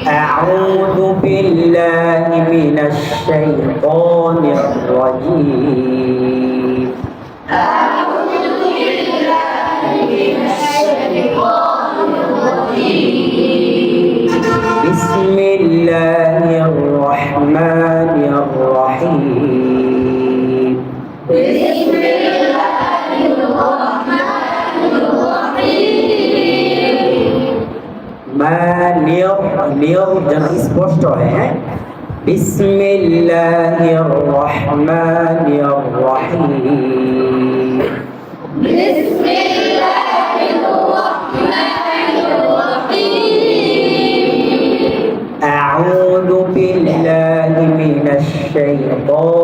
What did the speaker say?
أعوذ بالله من الشيطان الرجيم أعوذ بالله من الشيطان الرجيم بسم الله الرحمن الرحيم بسم الله الرحمن الرحيم নিয়ম যেন স্পষ্ট হয় হ্যাঁ বিসমিল্লাহির রহমানির রহিম بسم الله الرحمن الرحيم أعوذ بالله من الشيطان